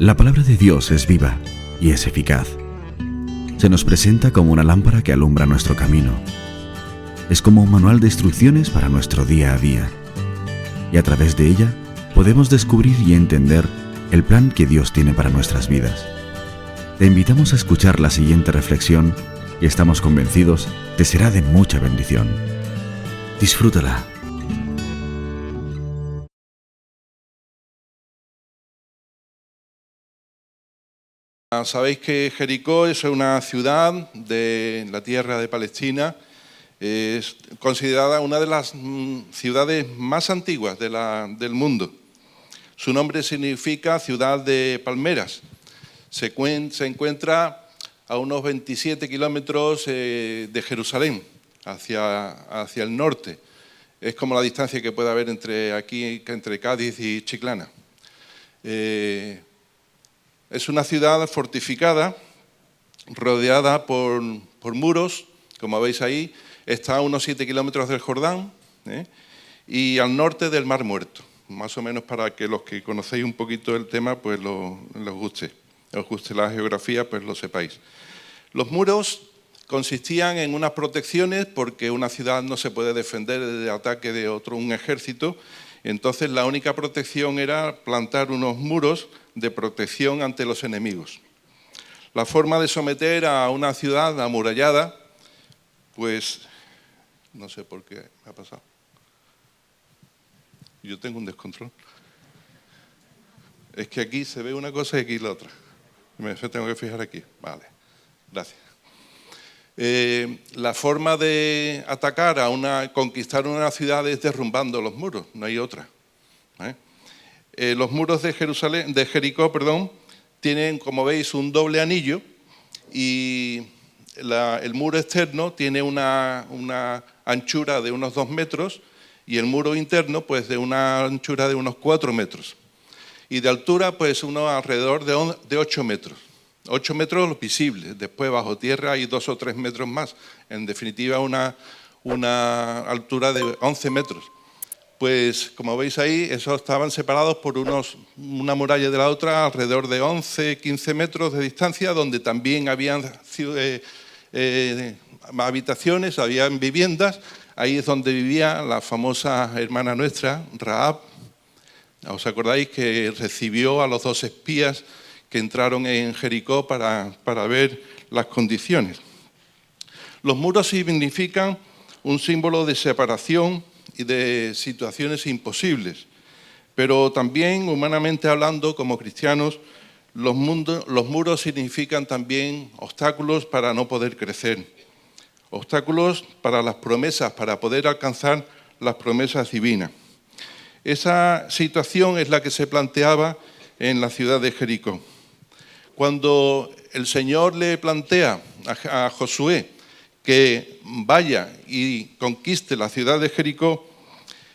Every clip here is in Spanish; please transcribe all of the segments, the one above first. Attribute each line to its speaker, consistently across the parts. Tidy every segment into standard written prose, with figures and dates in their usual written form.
Speaker 1: La palabra de Dios es viva y es eficaz. Se nos presenta como una lámpara que alumbra nuestro camino. Es como un manual de instrucciones para nuestro día a día. Y a través de ella podemos descubrir y entender el plan que Dios tiene para nuestras vidas. Te invitamos a escuchar la siguiente reflexión y estamos convencidos te será de mucha bendición. Disfrútala.
Speaker 2: Sabéis que Jericó es una ciudad de la tierra de Palestina, es considerada una de las ciudades más antiguas del mundo. Su nombre significa ciudad de palmeras. Se encuentra a unos 27 kilómetros de Jerusalén, hacia el norte. Es como la distancia que puede haber entre Cádiz y Chiclana. Es una ciudad fortificada, rodeada por muros, como veis ahí. Está a unos 7 kilómetros del Jordán y al norte del Mar Muerto. Más o menos para que los que conocéis un poquito el tema, pues os guste la geografía, pues lo sepáis. Los muros consistían en unas protecciones porque una ciudad no se puede defender del ataque de un ejército. Entonces la única protección era plantar unos muros de protección ante los enemigos. La forma de someter a una ciudad amurallada, pues no sé por qué me ha pasado. Yo tengo un descontrol. Es que aquí se ve una cosa y aquí la otra. Me tengo que fijar aquí. Vale, gracias. La forma de atacar conquistar una ciudad es derrumbando los muros, no hay otra. Los muros de Jericó, tienen, como veis, un doble anillo y el muro externo tiene una anchura de unos 2 metros y el muro interno, pues, de una anchura de unos 4 metros. Y de altura, pues, alrededor de 8 metros. 8 metros visibles, después bajo tierra hay 2 o 3 metros más. En definitiva, una altura de 11 metros. Pues, como veis ahí, esos estaban separados por una muralla de la otra, alrededor de 11, 15 metros de distancia, donde también habían habitaciones, habían viviendas. Ahí es donde vivía la famosa hermana nuestra, Rahab. ¿Os acordáis que recibió a los 2 espías que entraron en Jericó para ver las condiciones? Los muros significan un símbolo de separación y de situaciones imposibles, pero también, humanamente hablando, como cristianos, los muros significan también obstáculos para no poder crecer, obstáculos para las promesas, para poder alcanzar las promesas divinas. Esa situación es la que se planteaba en la ciudad de Jericó. Cuando el Señor le plantea a Josué que vaya y conquiste la ciudad de Jericó,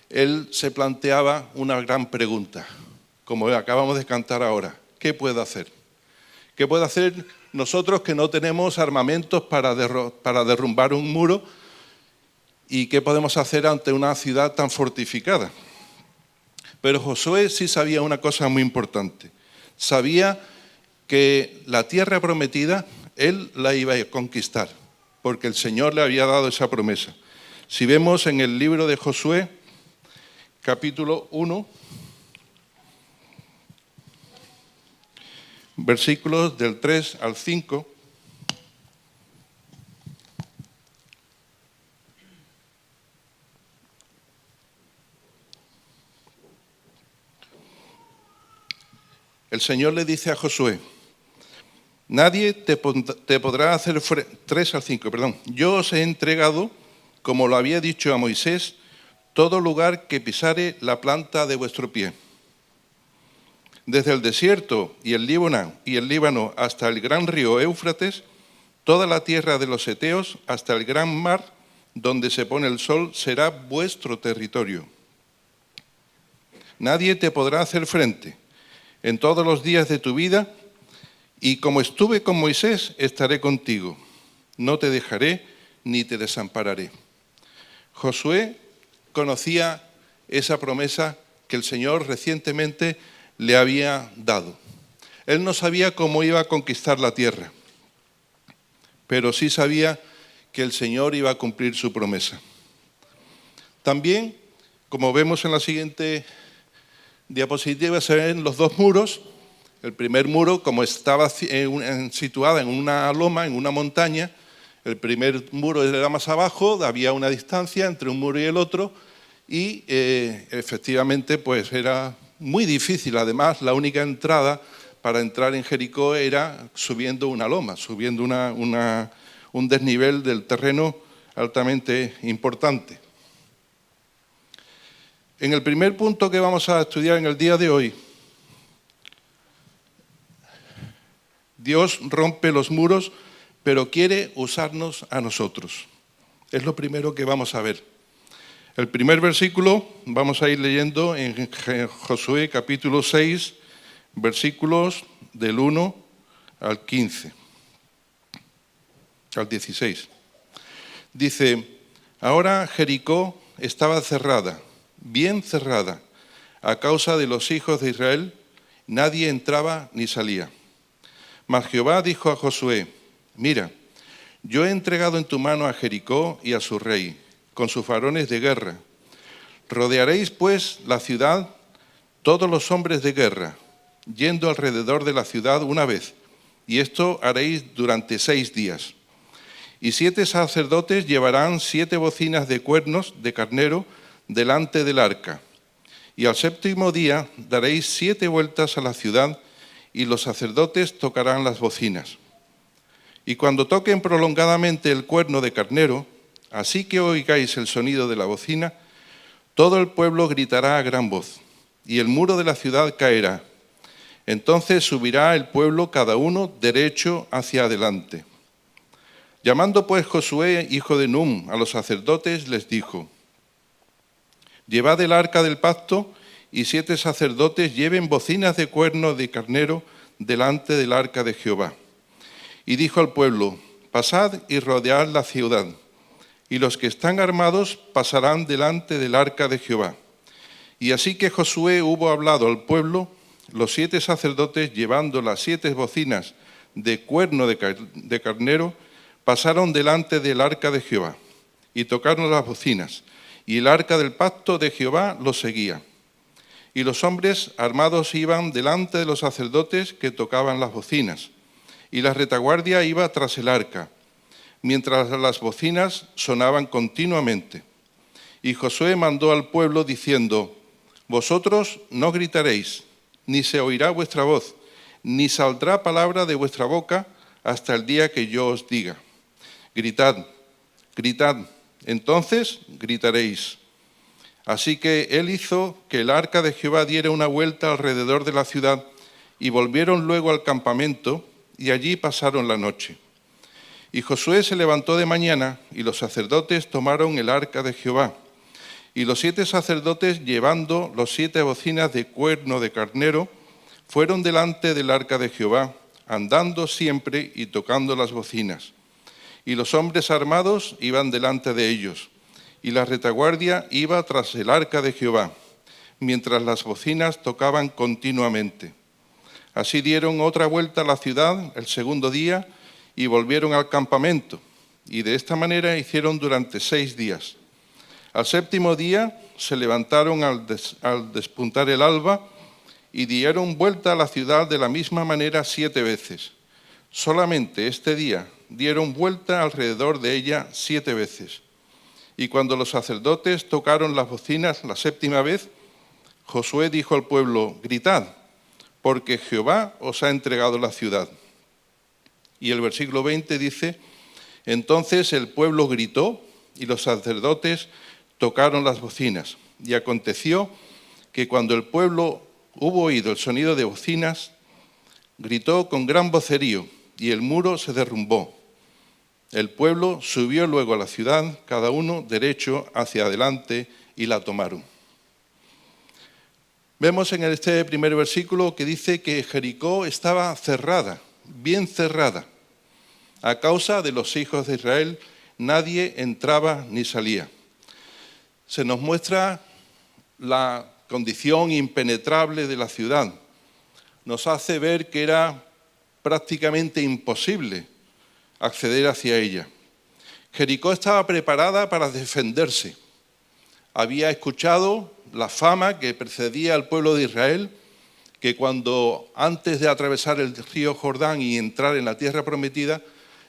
Speaker 2: él se planteaba una gran pregunta, como acabamos de cantar ahora: ¿qué puedo hacer? ¿Qué puedo hacer nosotros que no tenemos armamentos para derrumbar un muro? ¿Y qué podemos hacer ante una ciudad tan fortificada? Pero Josué sí sabía una cosa muy importante. Sabía que la tierra prometida él la iba a conquistar, porque el Señor le había dado esa promesa. Si vemos en el libro de Josué, capítulo 1, versículos del 3 al 5, el Señor le dice a Josué: nadie te podrá hacer 3 al 5, yo os he entregado, como lo había dicho a Moisés, todo lugar que pisare la planta de vuestro pie. Desde el desierto y el Líbano hasta el gran río Éufrates, toda la tierra de los heteos hasta el gran mar, donde se pone el sol, será vuestro territorio. Nadie te podrá hacer frente en todos los días de tu vida, y como estuve con Moisés, estaré contigo. No te dejaré ni te desampararé. Josué conocía esa promesa que el Señor recientemente le había dado. Él no sabía cómo iba a conquistar la tierra, pero sí sabía que el Señor iba a cumplir su promesa. También, como vemos en la siguiente diapositiva, se ven los dos muros. El primer muro, como estaba situada en una loma, en una montaña, el primer muro era más abajo, había una distancia entre un muro y el otro, y efectivamente pues era muy difícil. Además, la única entrada para entrar en Jericó era subiendo una loma, subiendo un desnivel del terreno altamente importante. En el primer punto que vamos a estudiar en el día de hoy, Dios rompe los muros, pero quiere usarnos a nosotros. Es lo primero que vamos a ver. El primer versículo vamos a ir leyendo en Josué capítulo 6, versículos del 1 al 15, al 16. Dice: ahora Jericó estaba cerrada, bien cerrada, a causa de los hijos de Israel, nadie entraba ni salía. Mas Jehová dijo a Josué: mira, yo he entregado en tu mano a Jericó y a su rey, con sus varones de guerra. Rodearéis pues la ciudad, todos los hombres de guerra, yendo alrededor de la ciudad una vez, y esto haréis durante 6 días. Y 7 sacerdotes llevarán 7 bocinas de cuernos de carnero delante del arca. Y al 7º día daréis 7 vueltas a la ciudad, y los sacerdotes tocarán las bocinas. Y cuando toquen prolongadamente el cuerno de carnero, así que oigáis el sonido de la bocina, todo el pueblo gritará a gran voz, y el muro de la ciudad caerá. Entonces subirá el pueblo cada uno derecho hacia adelante. Llamando pues Josué, hijo de Nun, a los sacerdotes, les dijo: llevad el arca del pacto, y 7 sacerdotes lleven bocinas de cuerno de carnero delante del arca de Jehová. Y dijo al pueblo: pasad y rodead la ciudad, y los que están armados pasarán delante del arca de Jehová. Y así que Josué hubo hablado al pueblo, los 7 sacerdotes, llevando las 7 bocinas de cuerno de carnero, pasaron delante del arca de Jehová, y tocaron las bocinas, y el arca del pacto de Jehová los seguía. Y los hombres armados iban delante de los sacerdotes que tocaban las bocinas, y la retaguardia iba tras el arca, mientras las bocinas sonaban continuamente. Y Josué mandó al pueblo diciendo: vosotros no gritaréis, ni se oirá vuestra voz, ni saldrá palabra de vuestra boca hasta el día que yo os diga: gritad, gritad, entonces gritaréis. Así que él hizo que el arca de Jehová diera una vuelta alrededor de la ciudad, y volvieron luego al campamento, y allí pasaron la noche. Y Josué se levantó de mañana, y los sacerdotes tomaron el arca de Jehová. Y los 7 sacerdotes, llevando los 7 bocinas de cuerno de carnero, fueron delante del arca de Jehová, andando siempre y tocando las bocinas. Y los hombres armados iban delante de ellos, y la retaguardia iba tras el arca de Jehová, mientras las bocinas tocaban continuamente. Así dieron otra vuelta a la ciudad el 2º día, y volvieron al campamento, y de esta manera hicieron durante 6 días. Al 7º día se levantaron al despuntar el alba, y dieron vuelta a la ciudad de la misma manera 7 veces. Solamente este día dieron vuelta alrededor de ella 7 veces. Y cuando los sacerdotes tocaron las bocinas la 7ª vez, Josué dijo al pueblo: gritad, porque Jehová os ha entregado la ciudad. Y el versículo 20 dice: entonces el pueblo gritó, y los sacerdotes tocaron las bocinas. Y aconteció que cuando el pueblo hubo oído el sonido de bocinas, gritó con gran vocerío, y el muro se derrumbó. El pueblo subió luego a la ciudad, cada uno derecho hacia adelante, y la tomaron. Vemos en este primer versículo que dice que Jericó estaba cerrada, bien cerrada. A causa de los hijos de Israel, nadie entraba ni salía. Se nos muestra la condición impenetrable de la ciudad. nos hace ver que era prácticamente imposible acceder hacia ella. Jericó estaba preparada para defenderse. Había escuchado la fama que precedía al pueblo de Israel, que cuando antes de atravesar el río Jordán y entrar en la tierra prometida,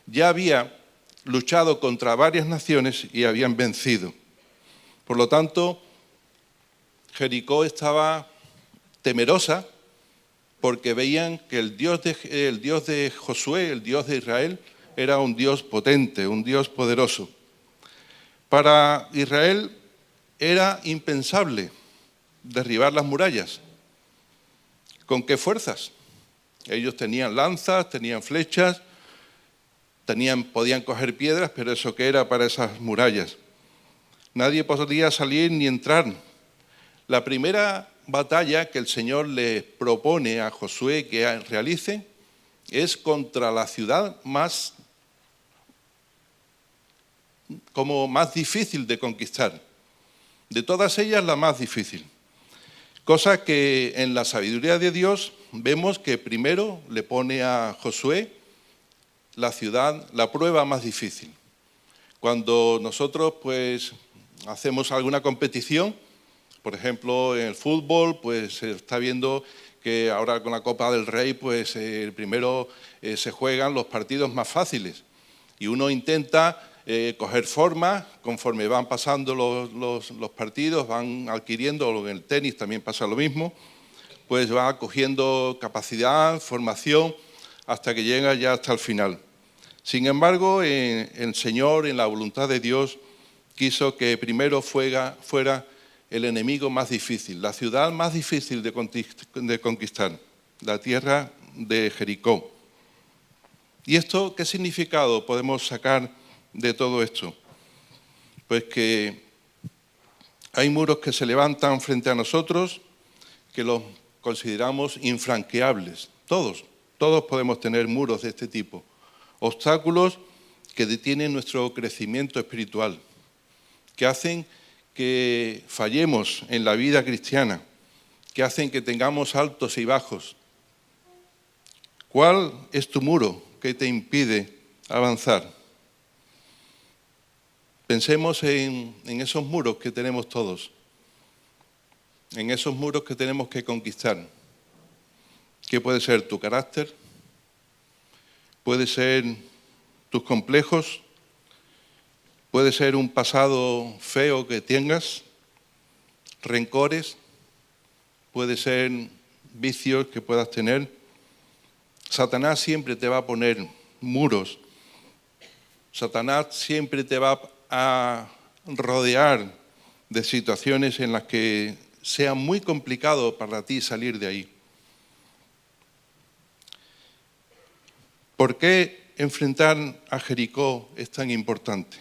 Speaker 2: ya había luchado contra varias naciones y habían vencido. Por lo tanto, Jericó estaba temerosa porque veían que el Dios de Josué, el Dios de Israel, era un Dios potente, un Dios poderoso. Para Israel era impensable derribar las murallas. ¿Con qué fuerzas? Ellos tenían lanzas, tenían flechas, podían coger piedras, pero ¿eso qué era para esas murallas? Nadie podía salir ni entrar. La primera batalla que el Señor le propone a Josué que realice es contra la ciudad más difícil de conquistar. De todas ellas, la más difícil. Cosa que en la sabiduría de Dios vemos que primero le pone a Josué la prueba más difícil. Cuando nosotros pues hacemos alguna competición, por ejemplo en el fútbol, pues se está viendo que ahora con la Copa del Rey, pues primero se juegan los partidos más fáciles y uno intenta coger forma conforme van pasando los partidos, van adquiriendo, en el tenis también pasa lo mismo, pues va cogiendo capacidad, formación, hasta que llega ya hasta el final. Sin embargo, el Señor, en la voluntad de Dios, quiso que primero fuera el enemigo más difícil, la ciudad más difícil de conquistar, la tierra de Jericó. ¿Y esto qué significado podemos sacar de todo esto? Pues que hay muros que se levantan frente a nosotros que los consideramos infranqueables. Todos podemos tener muros de este tipo. Obstáculos que detienen nuestro crecimiento espiritual, que hacen que fallemos en la vida cristiana, que hacen que tengamos altos y bajos. ¿Cuál es tu muro que te impide avanzar? Pensemos en esos muros que tenemos todos, en esos muros que tenemos que conquistar. ¿Qué puede ser tu carácter? ¿Puede ser tus complejos? ¿Puede ser un pasado feo que tengas? ¿Rencores? ¿Puede ser vicios que puedas tener? Satanás siempre te va a poner muros. Satanás siempre te va a rodear de situaciones en las que sea muy complicado para ti salir de ahí. ¿Por qué enfrentar a Jericó es tan importante?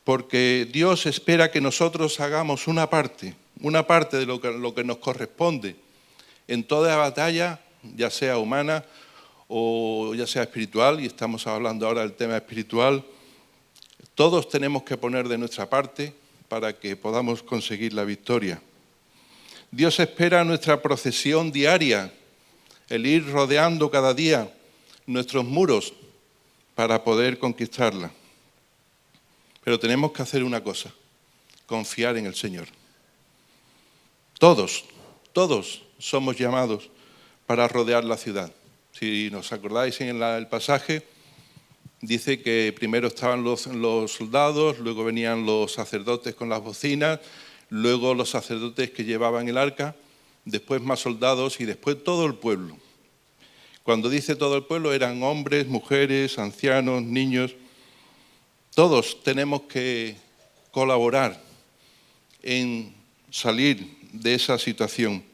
Speaker 2: Porque Dios espera que nosotros hagamos una parte de lo que nos corresponde en toda batalla, ya sea humana o ya sea espiritual, y estamos hablando ahora del tema espiritual. Todos tenemos que poner de nuestra parte para que podamos conseguir la victoria. Dios espera nuestra procesión diaria, el ir rodeando cada día nuestros muros para poder conquistarla. Pero tenemos que hacer una cosa, confiar en el Señor. Todos somos llamados para rodear la ciudad. Si nos acordáis en el pasaje, dice que primero estaban los soldados, luego venían los sacerdotes con las bocinas, luego los sacerdotes que llevaban el arca, después más soldados y después todo el pueblo. Cuando dice todo el pueblo eran hombres, mujeres, ancianos, niños. Todos tenemos que colaborar en salir de esa situación.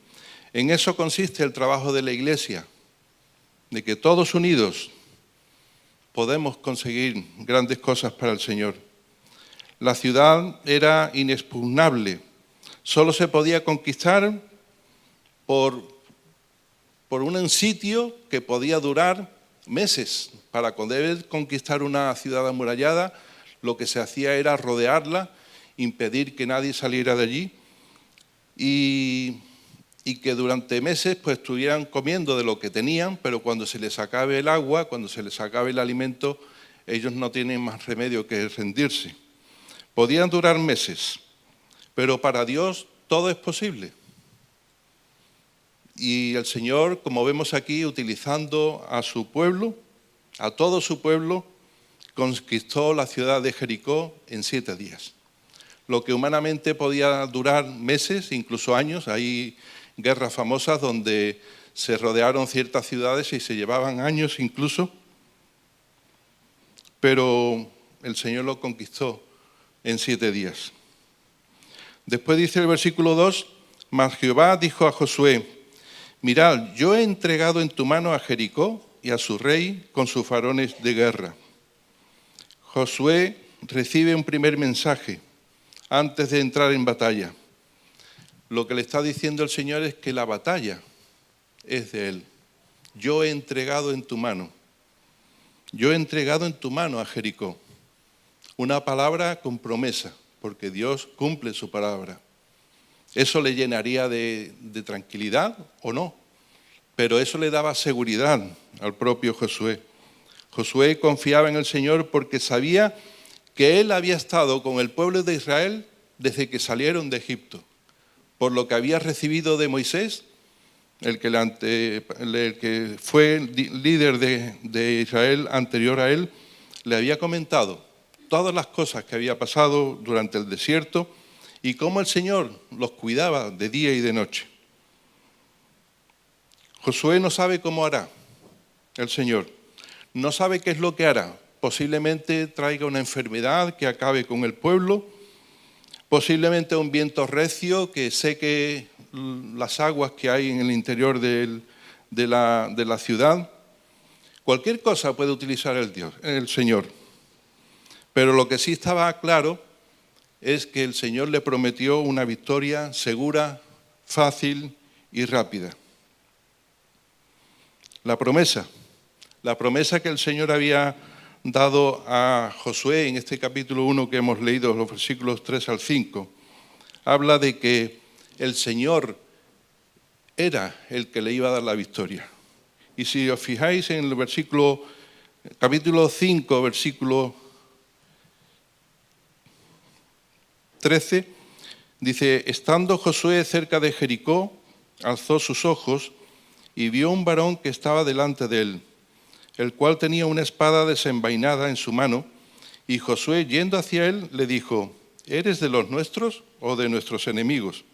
Speaker 2: En eso consiste el trabajo de la Iglesia, de que todos unidos podemos conseguir grandes cosas para el Señor. La ciudad era inexpugnable, solo se podía conquistar por un sitio que podía durar meses. Para poder conquistar una ciudad amurallada, lo que se hacía era rodearla, impedir que nadie saliera de allí y y que durante meses pues estuvieran comiendo de lo que tenían, pero cuando se les acabe el agua, cuando se les acabe el alimento, ellos no tienen más remedio que rendirse. Podían durar meses, pero para Dios todo es posible. Y el Señor, como vemos aquí, utilizando a su pueblo, a todo su pueblo, conquistó la ciudad de Jericó en 7 días. Lo que humanamente podía durar meses, incluso años. Hay guerras famosas donde se rodearon ciertas ciudades y se llevaban años incluso, pero el Señor lo conquistó en 7 días. Después dice el versículo 2, mas Jehová dijo a Josué, mirad, yo he entregado en tu mano a Jericó y a su rey con sus varones de guerra. Josué recibe un primer mensaje antes de entrar en batalla. Lo que le está diciendo el Señor es que la batalla es de Él. Yo he entregado en tu mano. Yo he entregado en tu mano a Jericó. Una palabra con promesa, porque Dios cumple su palabra. Eso le llenaría de tranquilidad o no, pero eso le daba seguridad al propio Josué. Josué confiaba en el Señor porque sabía que Él había estado con el pueblo de Israel desde que salieron de Egipto. Por lo que había recibido de Moisés, el que fue líder de Israel anterior a él, le había comentado todas las cosas que había pasado durante el desierto y cómo el Señor los cuidaba de día y de noche. Josué no sabe cómo hará el Señor, no sabe qué es lo que hará. Posiblemente traiga una enfermedad que acabe con el pueblo, posiblemente un viento recio que seque las aguas que hay en el interior de la ciudad. Cualquier cosa puede utilizar el Señor. Pero lo que sí estaba claro es que el Señor le prometió una victoria segura, fácil y rápida. La promesa que el Señor había dado a Josué en este capítulo 1 que hemos leído, los versículos 3 al 5, habla de que el Señor era el que le iba a dar la victoria. Y si os fijáis en el capítulo 5, versículo 13, dice, estando Josué cerca de Jericó, alzó sus ojos y vio un varón que estaba delante de él, el cual tenía una espada desenvainada en su mano, y Josué, yendo hacia él, le dijo, ¿eres de los nuestros o de nuestros enemigos?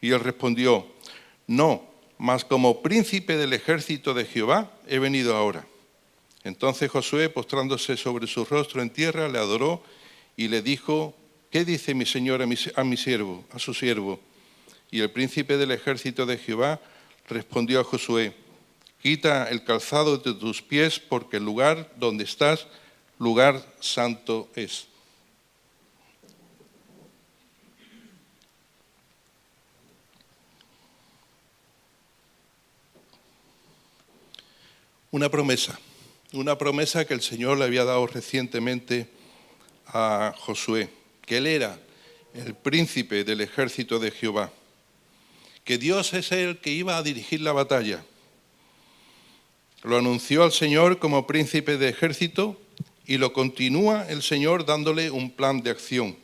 Speaker 2: Y él respondió, no, mas como príncipe del ejército de Jehová he venido ahora. Entonces Josué, postrándose sobre su rostro en tierra, le adoró y le dijo, ¿qué dice mi señor a su siervo? Y el príncipe del ejército de Jehová respondió a Josué, quita el calzado de tus pies, porque el lugar donde estás, lugar santo es. Una promesa que el Señor le había dado recientemente a Josué, que él era el príncipe del ejército de Jehová, que Dios es el que iba a dirigir la batalla. Lo anunció al Señor como príncipe de ejército y lo continúa el Señor dándole un plan de acción.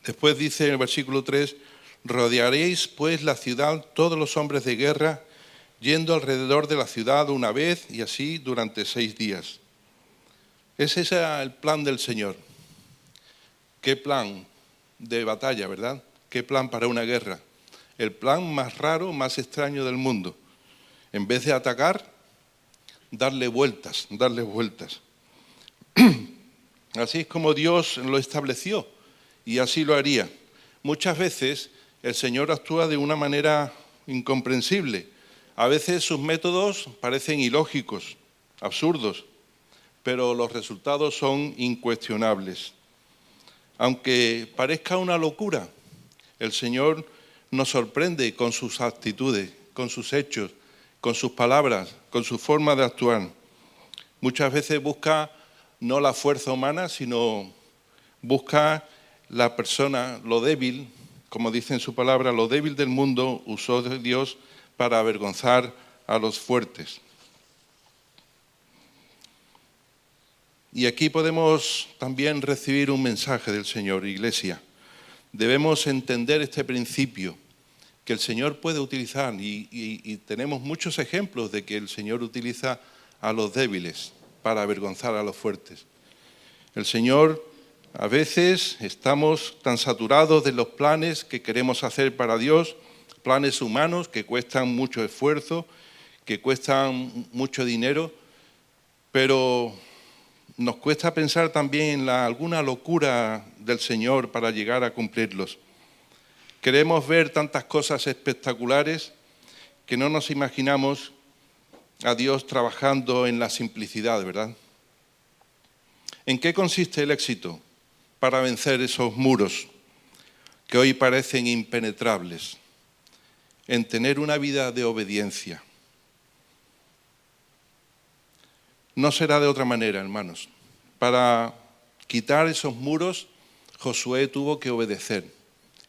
Speaker 2: Después dice en el versículo 3, rodearéis pues la ciudad todos los hombres de guerra, yendo alrededor de la ciudad una vez y así durante 6 días. Ese es el plan del Señor. Qué plan de batalla, ¿verdad? Qué plan para una guerra. El plan más raro, más extraño del mundo. En vez de atacar, darle vueltas. Así es como Dios lo estableció y así lo haría. Muchas veces el Señor actúa de una manera incomprensible. A veces sus métodos parecen ilógicos, absurdos, pero los resultados son incuestionables. Aunque parezca una locura, el Señor nos sorprende con sus actitudes, con sus hechos, con sus palabras, con su forma de actuar. Muchas veces busca no la fuerza humana, sino busca la persona, lo débil, como dice en su palabra, lo débil del mundo usó Dios para avergonzar a los fuertes. Y aquí podemos también recibir un mensaje del Señor, Iglesia. Debemos entender este principio, que el Señor puede utilizar, y tenemos muchos ejemplos de que el Señor utiliza a los débiles para avergonzar a los fuertes. El Señor, a veces estamos tan saturados de los planes que queremos hacer para Dios, planes humanos que cuestan mucho esfuerzo, que cuestan mucho dinero, pero nos cuesta pensar también en alguna locura del Señor para llegar a cumplirlos. Queremos ver tantas cosas espectaculares que no nos imaginamos a Dios trabajando en la simplicidad, ¿verdad? ¿En qué consiste el éxito para vencer esos muros que hoy parecen impenetrables? En tener una vida de obediencia. No será de otra manera, hermanos. Para quitar esos muros, Josué tuvo que obedecer,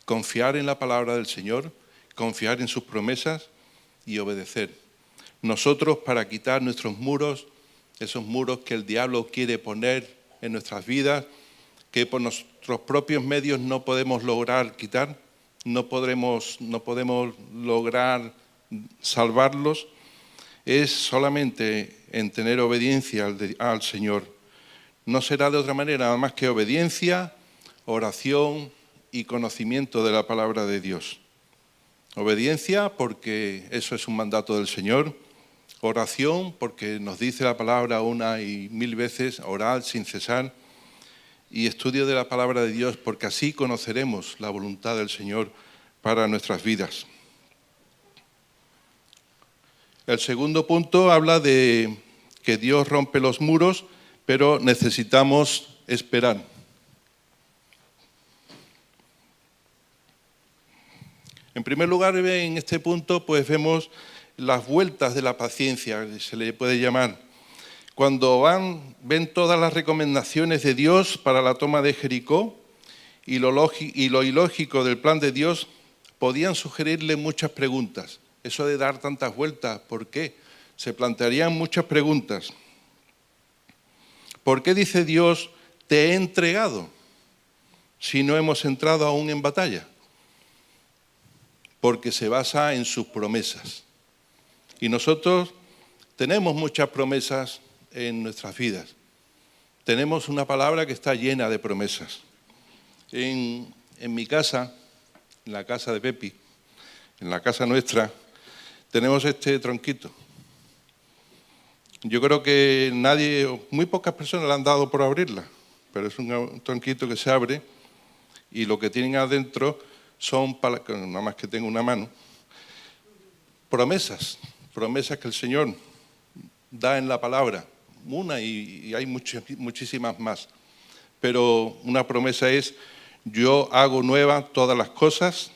Speaker 2: confiar en la palabra del Señor, confiar en sus promesas y obedecer. Nosotros, para quitar nuestros muros, esos muros que el diablo quiere poner en nuestras vidas, que por nuestros propios medios no podemos lograr quitar, no podemos lograr salvarlos, es solamente en tener obediencia al Señor. No será de otra manera, nada más que obediencia, oración y conocimiento de la palabra de Dios. Obediencia porque eso es un mandato del Señor. Oración porque nos dice la palabra una y mil veces, orad sin cesar. Y estudio de la palabra de Dios porque así conoceremos la voluntad del Señor para nuestras vidas. El segundo punto habla de que Dios rompe los muros, pero necesitamos esperar. En primer lugar, en este punto, pues vemos las vueltas de la paciencia, se le puede llamar. Cuando ven todas las recomendaciones de Dios para la toma de Jericó y lo ilógico del plan de Dios, podían sugerirle muchas preguntas. Eso de dar tantas vueltas, ¿por qué? Se plantearían muchas preguntas. ¿Por qué dice Dios, te he entregado, si no hemos entrado aún en batalla? Porque se basa en sus promesas. Y nosotros tenemos muchas promesas en nuestras vidas. Tenemos una palabra que está llena de promesas. En mi casa, en la casa de Pepi, en la casa nuestra, tenemos este tronquito. Yo creo que muy pocas personas le han dado por abrirla, pero es un tronquito que se abre y lo que tienen adentro son, nada más que tengo una mano, promesas que el Señor da en la palabra, una y hay muchísimas más. Pero una promesa es, yo hago nuevas todas las cosas,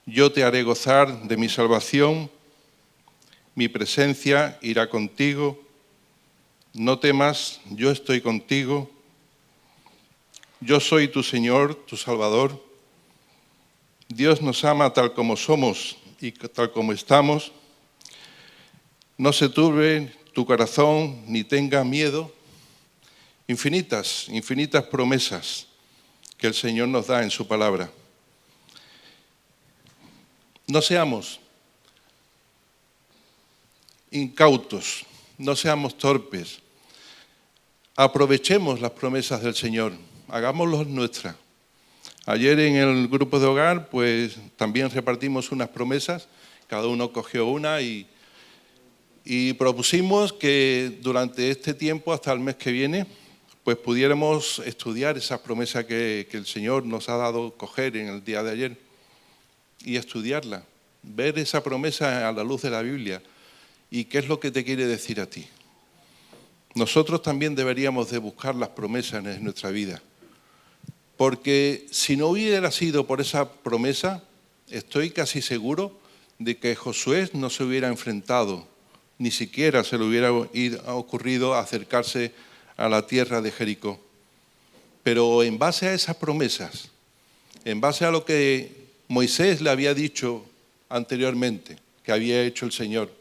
Speaker 2: yo te haré gozar de mi salvación, mi presencia irá contigo, no temas, yo estoy contigo, yo soy tu Señor, tu Salvador. Dios nos ama tal como somos y tal como estamos. No se turbe tu corazón ni tenga miedo. Infinitas promesas que el Señor nos da en su palabra. No seamos incautos, no seamos torpes. Aprovechemos las promesas del Señor, hagámoslas nuestras. Ayer en el grupo de hogar, pues también repartimos unas promesas, cada uno cogió una y propusimos que durante este tiempo, hasta el mes que viene, pues pudiéramos estudiar esas promesas que el Señor nos ha dado coger en el día de ayer y estudiarla, ver esa promesa a la luz de la Biblia y qué es lo que te quiere decir a ti. Nosotros también deberíamos de buscar las promesas en nuestra vida. Porque si no hubiera sido por esa promesa, estoy casi seguro de que Josué no se hubiera enfrentado, ni siquiera se le hubiera ocurrido acercarse a la tierra de Jericó. Pero en base a esas promesas en base a lo que Moisés le había dicho anteriormente, que había hecho el Señor,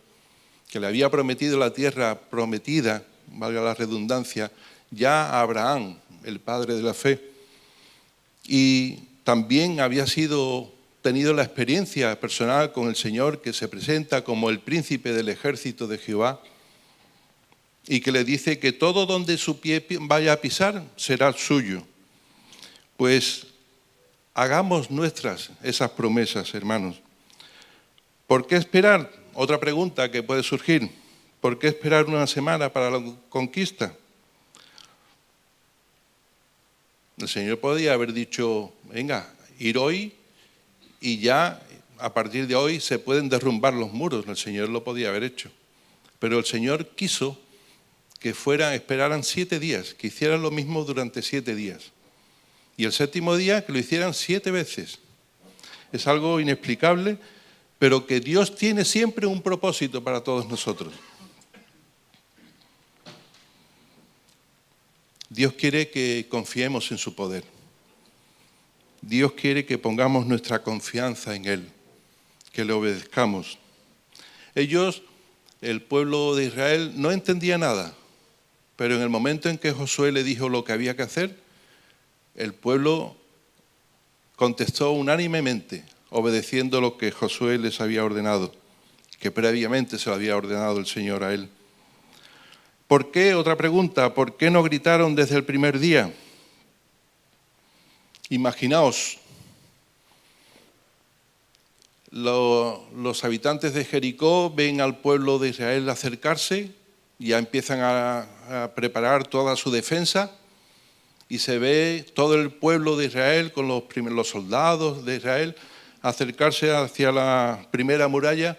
Speaker 2: que le había prometido la tierra prometida, valga la redundancia, ya a Abraham, el padre de la fe. Y también había tenido la experiencia personal con el Señor, que se presenta como el príncipe del ejército de Jehová y que le dice que todo donde su pie vaya a pisar será suyo. Pues hagamos nuestras esas promesas, hermanos. ¿Por qué esperar? Otra pregunta que puede surgir. ¿Por qué esperar una semana para la conquista? El Señor podía haber dicho, venga, ir hoy y ya a partir de hoy se pueden derrumbar los muros. El Señor lo podía haber hecho. Pero el Señor quiso que esperaran 7 días, que hicieran lo mismo durante 7 días. Y el 7º día que lo hicieran 7 veces. Es algo inexplicable, pero que Dios tiene siempre un propósito para todos nosotros. Dios quiere que confiemos en su poder. Dios quiere que pongamos nuestra confianza en Él, que le obedezcamos. Ellos, el pueblo de Israel, no entendía nada, pero en el momento en que Josué le dijo lo que había que hacer, el pueblo contestó unánimemente, obedeciendo lo que Josué les había ordenado, que previamente se lo había ordenado el Señor a él. ¿Por qué? Otra pregunta, ¿por qué no gritaron desde el primer día? Imaginaos, los habitantes de Jericó ven al pueblo de Israel acercarse, ya empiezan a preparar toda su defensa y se ve todo el pueblo de Israel con los soldados de Israel acercarse hacia la primera muralla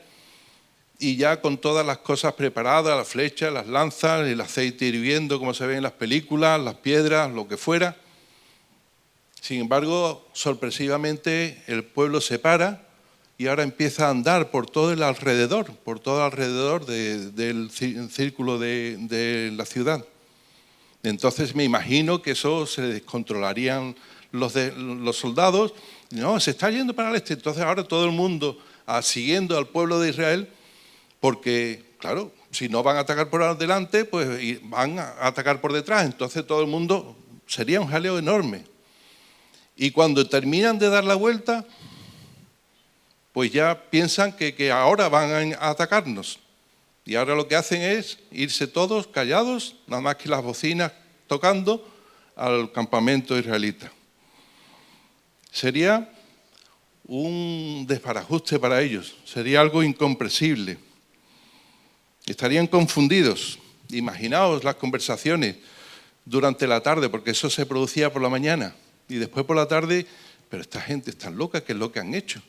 Speaker 2: y ya con todas las cosas preparadas, las flechas, las lanzas, el aceite hirviendo como se ve en las películas, las piedras, lo que fuera. Sin embargo, sorpresivamente el pueblo se para y ahora empieza a andar por todo el alrededor del círculo de la ciudad. Entonces me imagino que eso se descontrolarían los soldados. No, se está yendo para el este. Entonces ahora todo el mundo siguiendo al pueblo de Israel, porque, claro, si no van a atacar por delante, pues van a atacar por detrás. Entonces todo el mundo, sería un jaleo enorme. Y cuando terminan de dar la vuelta, pues ya piensan que ahora van a atacarnos. Y ahora lo que hacen es irse todos callados, nada más que las bocinas tocando, al campamento israelita. Sería un desbarajuste para ellos, sería algo incomprensible. Estarían confundidos. Imaginaos las conversaciones durante la tarde, porque eso se producía por la mañana. Y después por la tarde, pero esta gente es tan loca, ¿qué es lo que han hecho?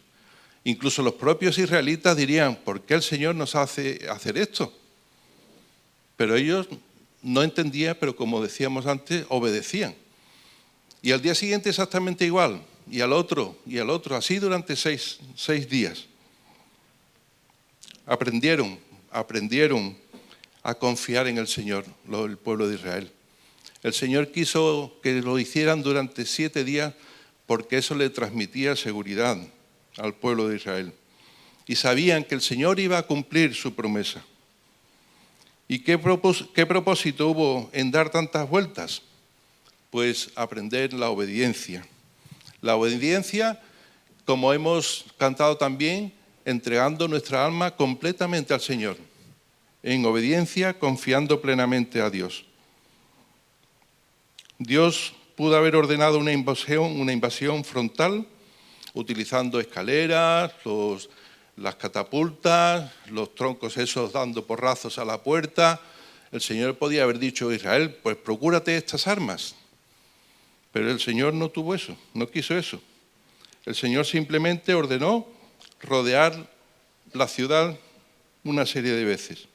Speaker 2: Incluso los propios israelitas dirían, ¿por qué el Señor nos hace hacer esto? Pero ellos no entendían, pero como decíamos antes, obedecían. Y al día siguiente exactamente igual, y al otro, así durante seis días. Aprendieron a confiar en el Señor, el pueblo de Israel. El Señor quiso que lo hicieran durante 7 días porque eso le transmitía seguridad al pueblo de Israel. Y sabían que el Señor iba a cumplir su promesa. ¿Y qué propósito hubo en dar tantas vueltas? Pues aprender la obediencia. La obediencia, como hemos cantado también, entregando nuestra alma completamente al Señor. En obediencia, confiando plenamente a Dios. Dios pudo haber ordenado una invasión frontal, utilizando escaleras, las catapultas, los troncos esos dando porrazos a la puerta. El Señor podía haber dicho a Israel, pues procúrate estas armas. Pero el Señor no tuvo eso, no quiso eso. El Señor simplemente ordenó rodear la ciudad una serie de veces.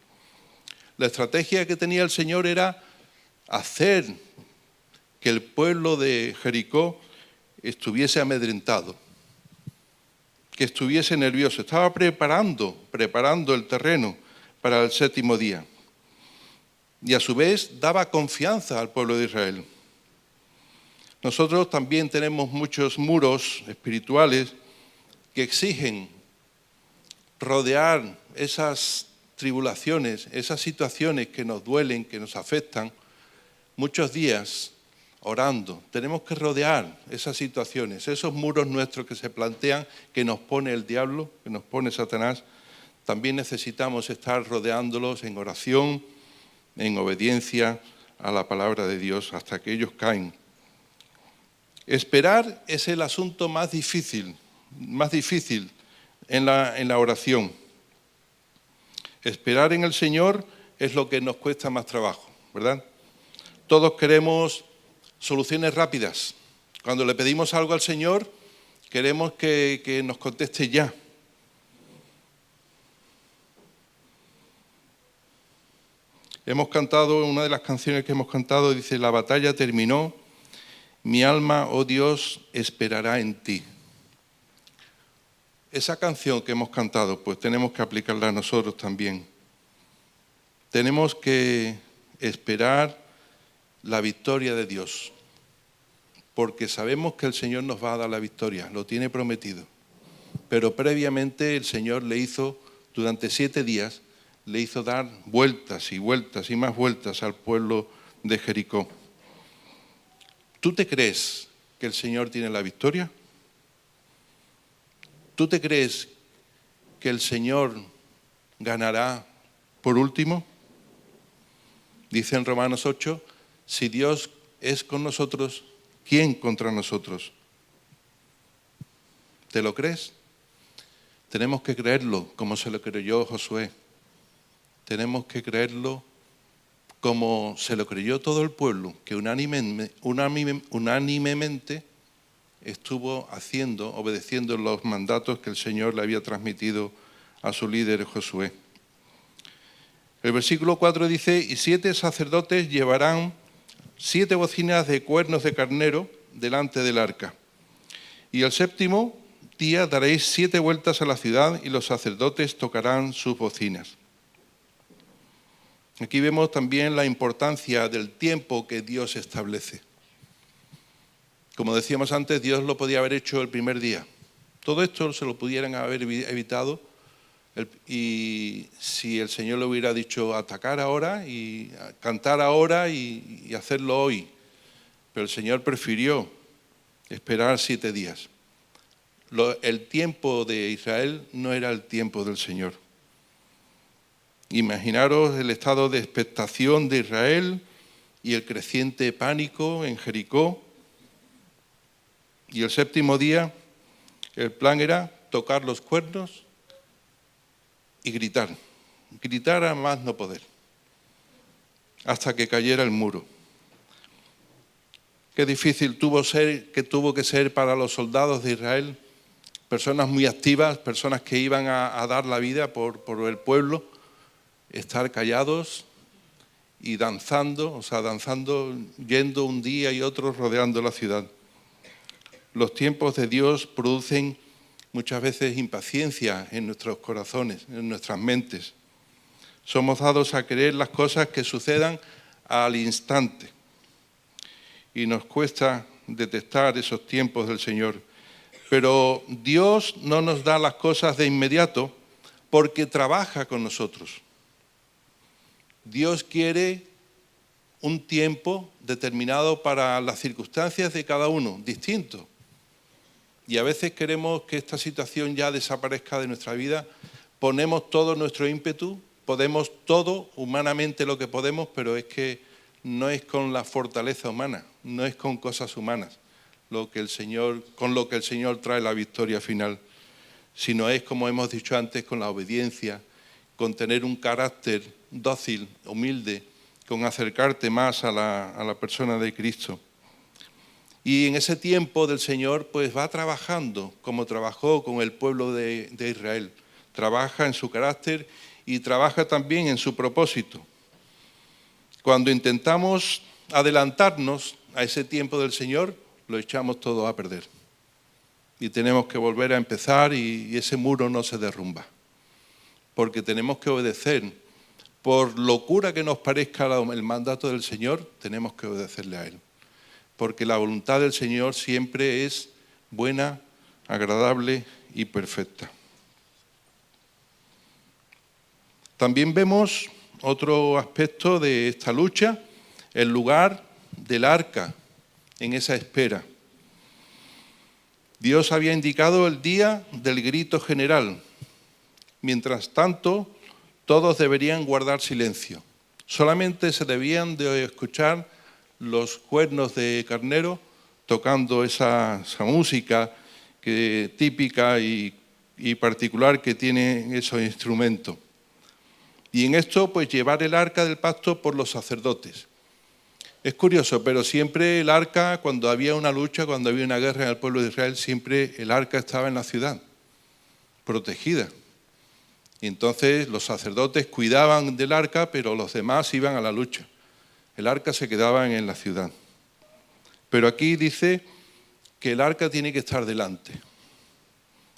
Speaker 2: La estrategia que tenía el Señor era hacer que el pueblo de Jericó estuviese amedrentado, que estuviese nervioso. Estaba preparando el terreno para el 7º día. Y a su vez daba confianza al pueblo de Israel. Nosotros también tenemos muchos muros espirituales que exigen rodear esas tribulaciones, esas situaciones que nos duelen, que nos afectan, muchos días orando. Tenemos que rodear esas situaciones, esos muros nuestros que se plantean, que nos pone el diablo, que nos pone Satanás. También necesitamos estar rodeándolos en oración, en obediencia a la palabra de Dios, hasta que ellos caen. Esperar es el asunto más difícil en la oración. Esperar en el Señor es lo que nos cuesta más trabajo, ¿verdad? Todos queremos soluciones rápidas. Cuando le pedimos algo al Señor, queremos que nos conteste ya. Hemos cantado, una de las canciones que hemos cantado dice: la batalla terminó, mi alma, oh Dios, esperará en ti. Esa canción que hemos cantado, pues tenemos que aplicarla a nosotros también. Tenemos que esperar la victoria de Dios, porque sabemos que el Señor nos va a dar la victoria, lo tiene prometido. Pero previamente el Señor le hizo, durante 7 días, le hizo dar vueltas y vueltas y más vueltas al pueblo de Jericó. ¿Tú te crees que el Señor tiene la victoria? ¿Tú te crees que el Señor ganará por último? Dice en Romanos 8, si Dios es con nosotros, ¿quién contra nosotros? ¿Te lo crees? Tenemos que creerlo como se lo creyó Josué. Tenemos que creerlo como se lo creyó todo el pueblo, que unánimemente estuvo obedeciendo los mandatos que el Señor le había transmitido a su líder Josué. El versículo 4 dice: y 7 sacerdotes llevarán 7 bocinas de cuernos de carnero delante del arca. Y el 7º día daréis 7 vueltas a la ciudad y los sacerdotes tocarán sus bocinas. Aquí vemos también la importancia del tiempo que Dios establece. Como decíamos antes, Dios lo podía haber hecho el primer día. Todo esto se lo pudieran haber evitado y si el Señor le hubiera dicho atacar ahora y cantar ahora y hacerlo hoy. Pero el Señor prefirió esperar 7 días. El tiempo de Israel no era el tiempo del Señor. Imaginaros el estado de expectación de Israel y el creciente pánico en Jericó. Y el 7º día, el plan era tocar los cuernos y gritar a más no poder, hasta que cayera el muro. Qué difícil tuvo que ser para los soldados de Israel, personas muy activas, personas que iban a dar la vida por el pueblo, estar callados y danzando, yendo un día y otro rodeando la ciudad. Los tiempos de Dios producen muchas veces impaciencia en nuestros corazones, en nuestras mentes. Somos dados a querer las cosas que sucedan al instante y nos cuesta detectar esos tiempos del Señor. Pero Dios no nos da las cosas de inmediato porque trabaja con nosotros. Dios quiere un tiempo determinado para las circunstancias de cada uno, distinto. Y a veces queremos que esta situación ya desaparezca de nuestra vida. Ponemos todo nuestro ímpetu, podemos todo humanamente lo que podemos, pero es que no es con la fortaleza humana, no es con cosas humanas con lo que el Señor trae la victoria final, sino es, como hemos dicho antes, con la obediencia, con tener un carácter dócil, humilde, con acercarte más a la persona de Cristo. Y en ese tiempo del Señor pues va trabajando como trabajó con el pueblo de Israel. Trabaja en su carácter y trabaja también en su propósito. Cuando intentamos adelantarnos a ese tiempo del Señor, lo echamos todo a perder. Y tenemos que volver a empezar y ese muro no se derrumba. Porque tenemos que obedecer. Por locura que nos parezca el mandato del Señor, tenemos que obedecerle a Él. porque la voluntad del Señor siempre es buena, agradable y perfecta. También vemos otro aspecto de esta lucha, el lugar del arca en esa espera. Dios había indicado el día del grito general. Mientras tanto, todos deberían guardar silencio. Solamente se debían de escuchar los cuernos de carnero tocando esa música típica y particular que tienen esos instrumentos. Y en esto, pues llevar el arca del pacto por los sacerdotes. Es curioso, pero siempre el arca, cuando había una lucha, cuando había una guerra en el pueblo de Israel, siempre el arca estaba en la ciudad, protegida. Y entonces los sacerdotes cuidaban del arca, pero los demás iban a la lucha. El arca se quedaba en la ciudad. Pero aquí dice que el arca tiene que estar delante.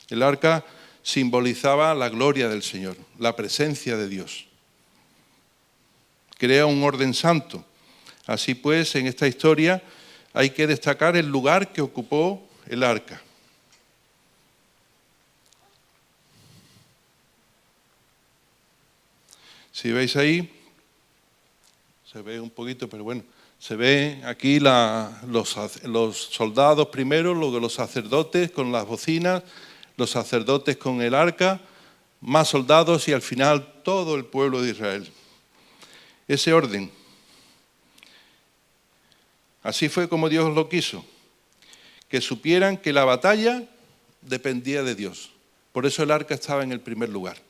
Speaker 2: El arca simbolizaba la gloria del Señor, la presencia de Dios. Crea un orden santo. Así pues, en esta historia hay que destacar el lugar que ocupó el arca. Si veis ahí, se ve un poquito, pero bueno, se ve aquí los soldados primero, luego los sacerdotes con las bocinas, los sacerdotes con el arca, más soldados y al final todo el pueblo de Israel. Ese orden. Así fue como Dios lo quiso, que supieran que la batalla dependía de Dios. Por eso el arca estaba en el primer lugar.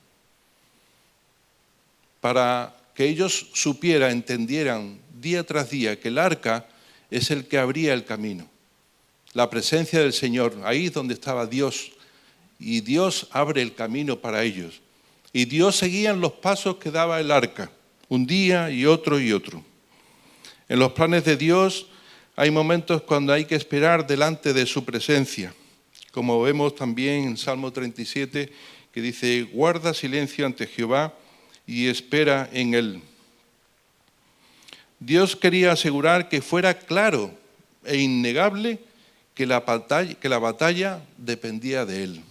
Speaker 2: Para que ellos supieran, entendieran día tras día que el arca es el que abría el camino. La presencia del Señor, ahí es donde estaba Dios. Y Dios abre el camino para ellos. Y Dios seguía en los pasos que daba el arca, un día y otro y otro. En los planes de Dios hay momentos cuando hay que esperar delante de su presencia, como vemos también en Salmo 37, que dice, guarda silencio ante Jehová y espera en él. Dios quería asegurar que fuera claro e innegable que la batalla dependía de él.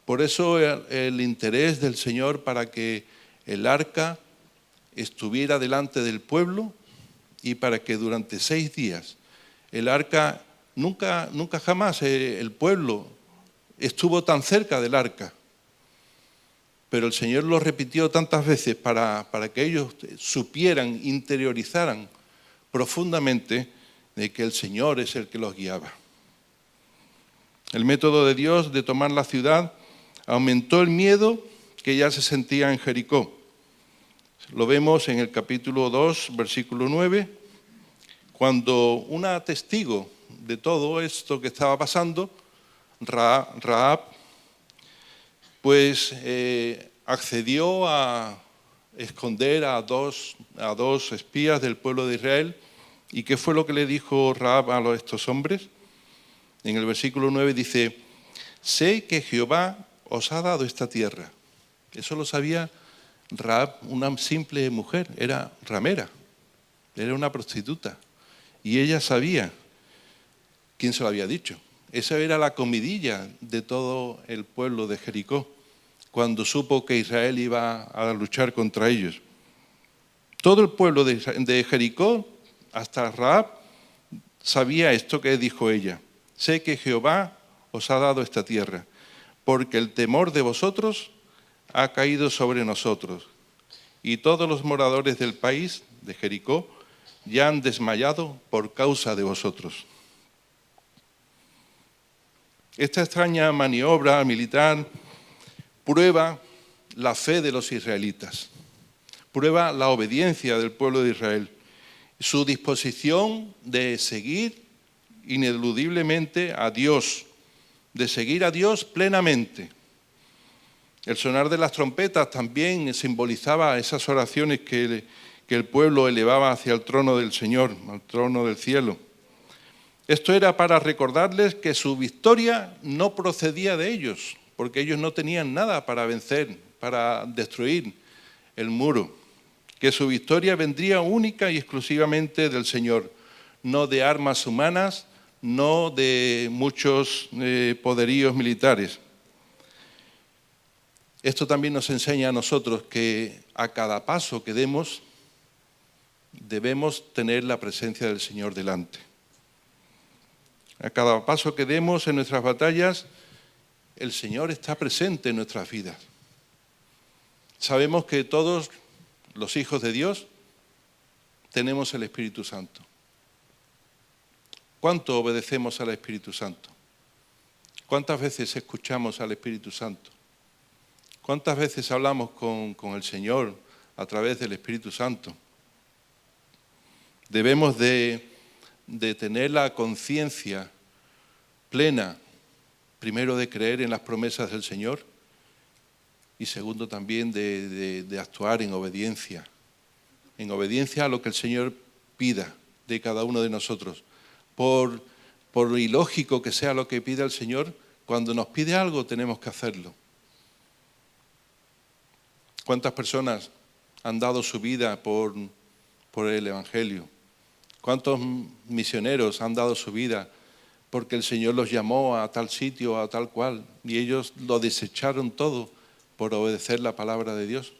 Speaker 2: Por eso el interés del Señor para que el arca estuviera delante del pueblo y para que durante 6 días el arca, nunca jamás el pueblo estuvo tan cerca del arca. Pero el Señor lo repitió tantas veces para que ellos supieran, interiorizaran profundamente de que el Señor es el que los guiaba. El método de Dios de tomar la ciudad aumentó el miedo que ya se sentía en Jericó. Lo vemos en el capítulo 2, versículo 9, cuando una testigo de todo esto que estaba pasando, Rahab, pues accedió a esconder a dos espías del pueblo de Israel. ¿Y qué fue lo que le dijo Rahab a estos hombres? En el versículo 9 dice, sé que Jehová os ha dado esta tierra. Eso lo sabía Rahab, una simple mujer, era ramera, era una prostituta. Y ella sabía quién se lo había dicho. Esa era la comidilla de todo el pueblo de Jericó, cuando supo que Israel iba a luchar contra ellos. Todo el pueblo de Jericó, hasta Rahab, sabía esto que dijo ella. Sé que Jehová os ha dado esta tierra, porque el temor de vosotros ha caído sobre nosotros, y todos los moradores del país de Jericó ya han desmayado por causa de vosotros. Esta extraña maniobra militar prueba la fe de los israelitas, prueba la obediencia del pueblo de Israel, su disposición de seguir ineludiblemente a Dios, de seguir a Dios plenamente. El sonar de las trompetas también simbolizaba esas oraciones que el pueblo elevaba hacia el trono del Señor, al trono del cielo. Esto era para recordarles que su victoria no procedía de ellos, porque ellos no tenían nada para vencer, para destruir el muro, que su victoria vendría única y exclusivamente del Señor. no de armas humanas, no de muchos poderíos militares. Esto también nos enseña a nosotros que a cada paso que demos debemos tener la presencia del Señor delante. A cada paso que demos en nuestras batallas, el Señor está presente en nuestras vidas. Sabemos que todos los hijos de Dios tenemos el Espíritu Santo. ¿Cuánto obedecemos al Espíritu Santo? ¿Cuántas veces escuchamos al Espíritu Santo? ¿Cuántas veces hablamos con el Señor a través del Espíritu Santo? Debemos de tener la conciencia plena, primero de creer en las promesas del Señor y segundo también de actuar en obediencia a lo que el Señor pida de cada uno de nosotros. Por ilógico que sea lo que pida el Señor, cuando nos pide algo tenemos que hacerlo. ¿Cuántas personas han dado su vida por el Evangelio? ¿Cuántos misioneros han dado su vida porque el Señor los llamó a tal sitio, a tal cual, y ellos lo desecharon todo por obedecer la palabra de Dios,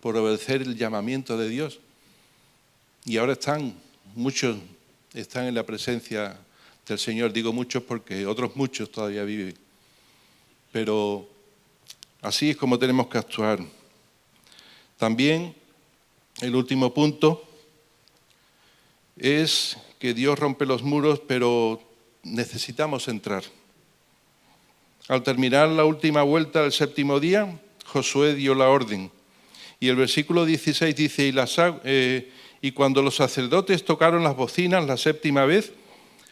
Speaker 2: por obedecer el llamamiento de Dios? Y ahora muchos están en la presencia del Señor. Digo muchos porque otros muchos todavía viven. Pero así es como tenemos que actuar. También el último punto es que Dios rompe los muros, pero necesitamos entrar. Al terminar la última vuelta del séptimo día, Josué dio la orden. Y el versículo 16 dice, y cuando los sacerdotes tocaron las bocinas la séptima vez,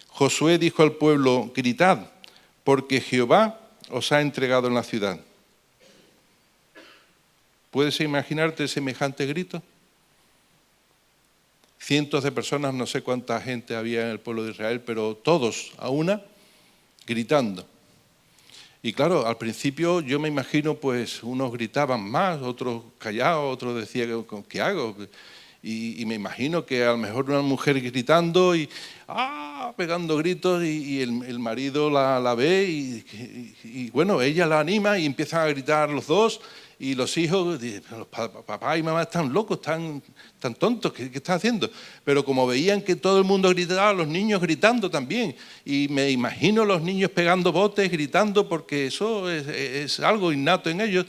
Speaker 2: Josué dijo al pueblo, gritad, porque Jehová os ha entregado en la ciudad. ¿Puedes imaginarte semejante grito? Cientos de personas, no sé cuánta gente había en el pueblo de Israel, pero todos a una gritando. Y claro, al principio yo me imagino, pues unos gritaban más, otros callados, otros decían, ¿qué hago? Y me imagino que a lo mejor una mujer gritando y pegando gritos y el marido la ve y bueno, ella la anima y empiezan a gritar los dos. Y los hijos, papá y mamá están locos, están tontos, ¿qué están haciendo? Pero como veían que todo el mundo gritaba, los niños gritando también. Y me imagino los niños pegando botes, gritando, porque eso es algo innato en ellos.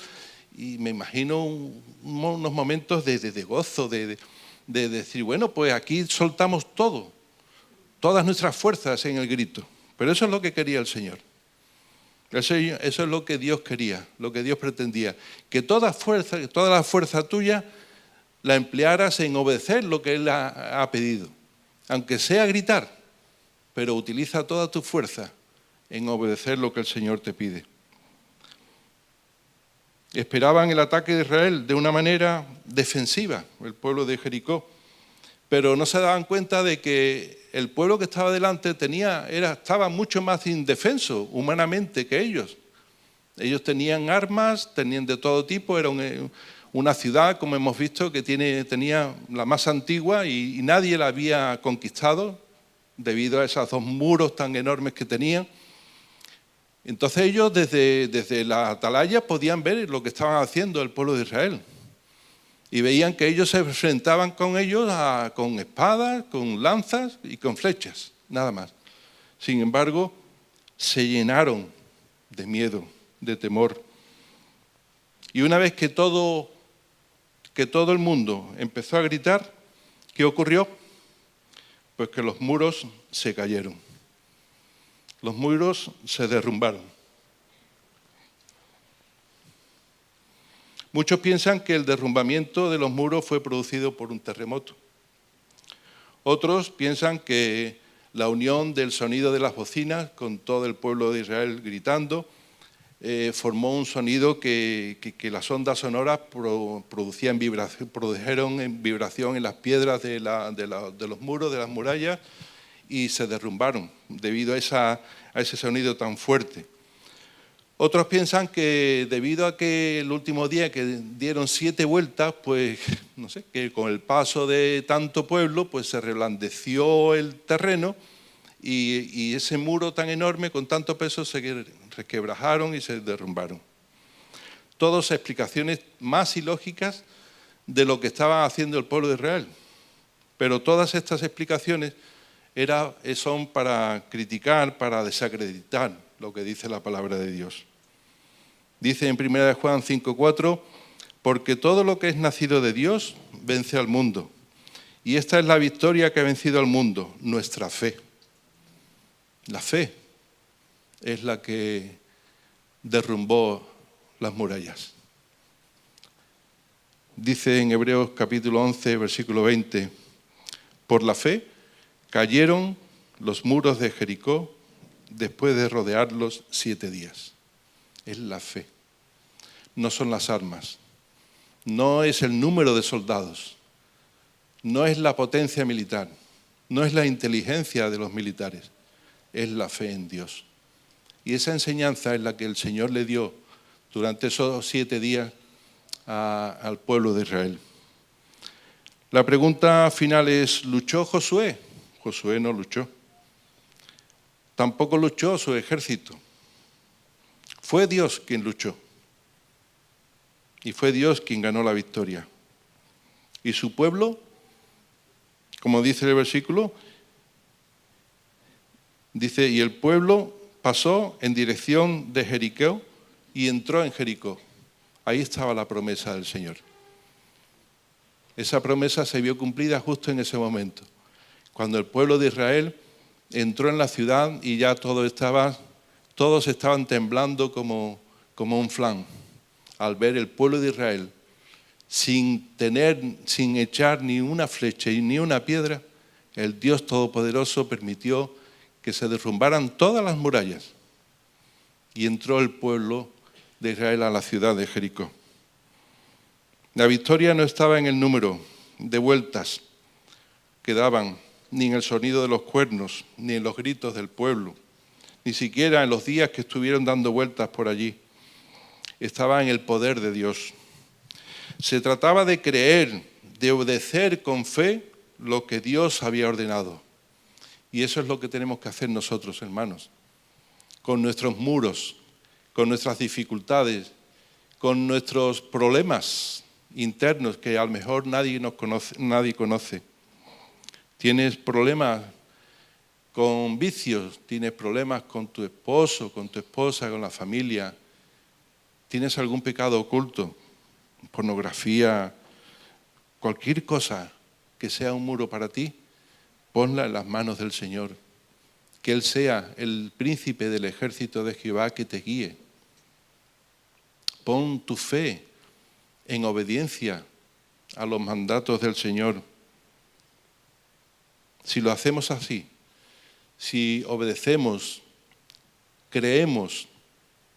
Speaker 2: Y me imagino unos momentos de gozo, de decir, bueno, pues aquí soltamos todo, todas nuestras fuerzas en el grito. Pero eso es lo que quería el Señor. Eso es lo que Dios quería, lo que Dios pretendía. Que toda la fuerza tuya la emplearas en obedecer lo que Él ha pedido. Aunque sea gritar, pero utiliza toda tu fuerza en obedecer lo que el Señor te pide. Esperaban el ataque de Israel de una manera defensiva, el pueblo de Jericó. Pero no se daban cuenta de que el pueblo que estaba delante estaba mucho más indefenso humanamente que ellos. Ellos tenían armas, tenían de todo tipo, era una ciudad, como hemos visto, que tenía la más antigua y nadie la había conquistado debido a esos dos muros tan enormes que tenían. Entonces ellos desde la atalaya podían ver lo que estaban haciendo el pueblo de Israel. Y veían que ellos se enfrentaban con ellos con espadas, con lanzas y con flechas, nada más. Sin embargo, se llenaron de miedo, de temor. Y una vez que todo el mundo empezó a gritar, ¿qué ocurrió? Pues que los muros se cayeron. Los muros se derrumbaron. Muchos piensan que el derrumbamiento de los muros fue producido por un terremoto. Otros piensan que la unión del sonido de las bocinas con todo el pueblo de Israel gritando formó un sonido que las ondas sonoras produjeron vibración en las piedras de los muros, de las murallas, y se derrumbaron debido a ese sonido tan fuerte. Otros piensan que debido a que el último día que dieron 7 vueltas, pues no sé, que con el paso de tanto pueblo, pues se reblandeció el terreno y ese muro tan enorme con tanto peso se resquebrajaron y se derrumbaron. Todas explicaciones más ilógicas de lo que estaba haciendo el pueblo de Israel. Pero todas estas explicaciones son para criticar, para desacreditar lo que dice la palabra de Dios. Dice en 1 Juan 5:4, porque todo lo que es nacido de Dios vence al mundo. Y esta es la victoria que ha vencido al mundo, nuestra fe. La fe es la que derrumbó las murallas. Dice en Hebreos capítulo 11, versículo 20, por la fe cayeron los muros de Jericó después de rodearlos 7 días. Es la fe. No son las armas. No es el número de soldados. No es la potencia militar. No es la inteligencia de los militares. Es la fe en Dios. Y esa enseñanza es la que el Señor le dio durante esos 7 días al pueblo de Israel. La pregunta final es, ¿luchó Josué? Josué no luchó. Tampoco luchó su ejército. Fue Dios quien luchó. Y fue Dios quien ganó la victoria. Y su pueblo, como dice el versículo, dice, y el pueblo pasó en dirección de Jericó y entró en Jericó. Ahí estaba la promesa del Señor. Esa promesa se vio cumplida justo en ese momento, cuando el pueblo de Israel entró en la ciudad y ya todos estaban temblando como un flan, al ver el pueblo de Israel sin echar ni una flecha y ni una piedra. El Dios Todopoderoso permitió que se derrumbaran todas las murallas y entró el pueblo de Israel a la ciudad de Jericó. La victoria no estaba en el número de vueltas que daban, ni en el sonido de los cuernos, ni en los gritos del pueblo, ni siquiera en los días que estuvieron dando vueltas por allí. Estaba en el poder de Dios. Se trataba de creer, de obedecer con fe lo que Dios había ordenado. Y eso es lo que tenemos que hacer nosotros, hermanos, con nuestros muros, con nuestras dificultades, con nuestros problemas internos que a lo mejor nadie conoce. Tienes problemas con vicios, tienes problemas con tu esposo, con tu esposa, con la familia. Tienes algún pecado oculto, pornografía, cualquier cosa que sea un muro para ti, ponla en las manos del Señor. Que Él sea el príncipe del ejército de Jehová que te guíe. Pon tu fe en obediencia a los mandatos del Señor. Si lo hacemos así, si obedecemos, creemos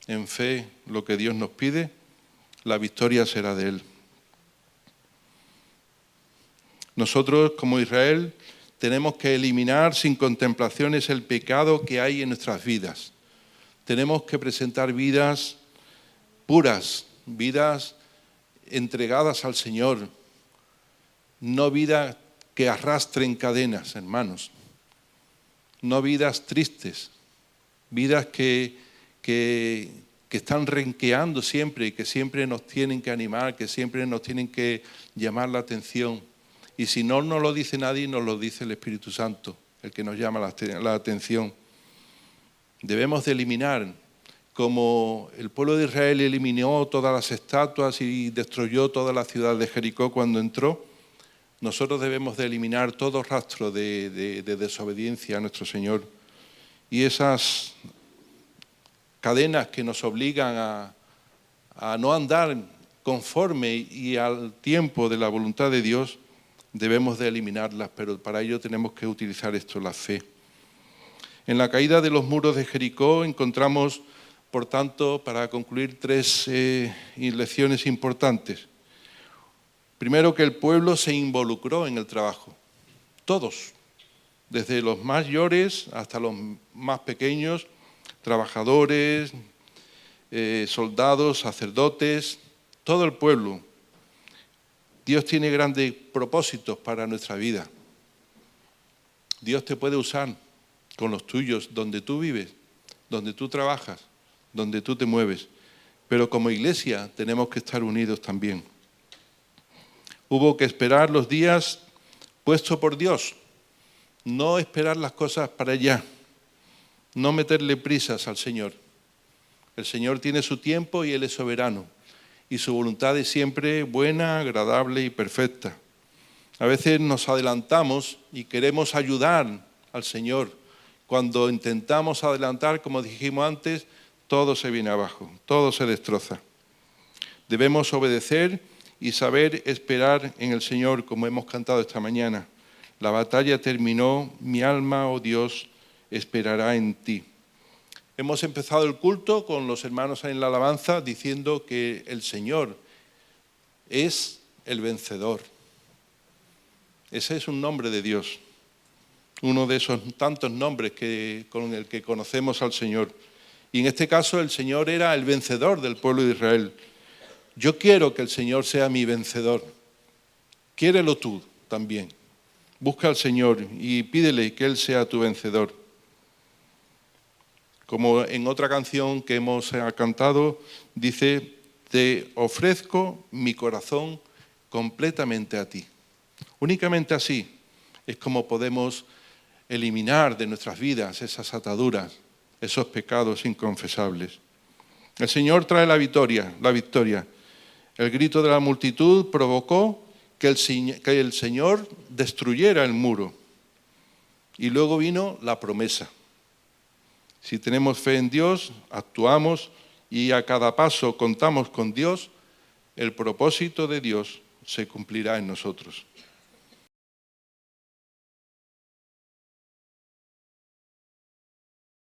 Speaker 2: en fe lo que Dios nos pide, la victoria será de Él. Nosotros, como Israel, tenemos que eliminar sin contemplaciones el pecado que hay en nuestras vidas. Tenemos que presentar vidas puras, vidas entregadas al Señor, no vidas que arrastren cadenas, hermanos, no vidas tristes, vidas que están renqueando siempre y que siempre nos tienen que animar, que siempre nos tienen que llamar la atención. Y si no nos lo dice nadie, nos lo dice el Espíritu Santo, el que nos llama la atención. Debemos de eliminar, como el pueblo de Israel eliminó todas las estatuas y destruyó toda la ciudad de Jericó cuando entró, nosotros debemos de eliminar todo rastro de desobediencia a nuestro Señor. Y esas cadenas que nos obligan a no andar conforme y al tiempo de la voluntad de Dios, debemos de eliminarlas, pero para ello tenemos que utilizar esto, la fe. En la caída de los muros de Jericó encontramos, por tanto, para concluir, 3 lecciones importantes. Primero, que el pueblo se involucró en el trabajo. Todos, desde los mayores hasta los más pequeños, trabajadores, soldados, sacerdotes, todo el pueblo. Dios tiene grandes propósitos para nuestra vida. Dios te puede usar con los tuyos, donde tú vives, donde tú trabajas, donde tú te mueves. Pero como iglesia tenemos que estar unidos también. Hubo que esperar los días puestos por Dios, no esperar las cosas para allá, no meterle prisas al Señor. El Señor tiene su tiempo y Él es soberano, y su voluntad es siempre buena, agradable y perfecta. A veces nos adelantamos y queremos ayudar al Señor. Cuando intentamos adelantar, como dijimos antes, todo se viene abajo, todo se destroza. Debemos obedecer y saber esperar en el Señor, como hemos cantado esta mañana. La batalla terminó, mi alma, oh Dios, esperará en ti. Hemos empezado el culto con los hermanos en la alabanza diciendo que el Señor es el vencedor. Ese es un nombre de Dios, uno de esos tantos nombres con el que conocemos al Señor. Y en este caso el Señor era el vencedor del pueblo de Israel. Yo quiero que el Señor sea mi vencedor. Quiérelo tú también. Busca al Señor y pídele que Él sea tu vencedor. Como en otra canción que hemos cantado, dice, te ofrezco mi corazón completamente a ti. Únicamente así es como podemos eliminar de nuestras vidas esas ataduras, esos pecados inconfesables. El Señor trae la victoria. El grito de la multitud provocó que el Señor destruyera el muro. Y luego vino la promesa. Si tenemos fe en Dios, actuamos y a cada paso contamos con Dios, el propósito de Dios se cumplirá en nosotros.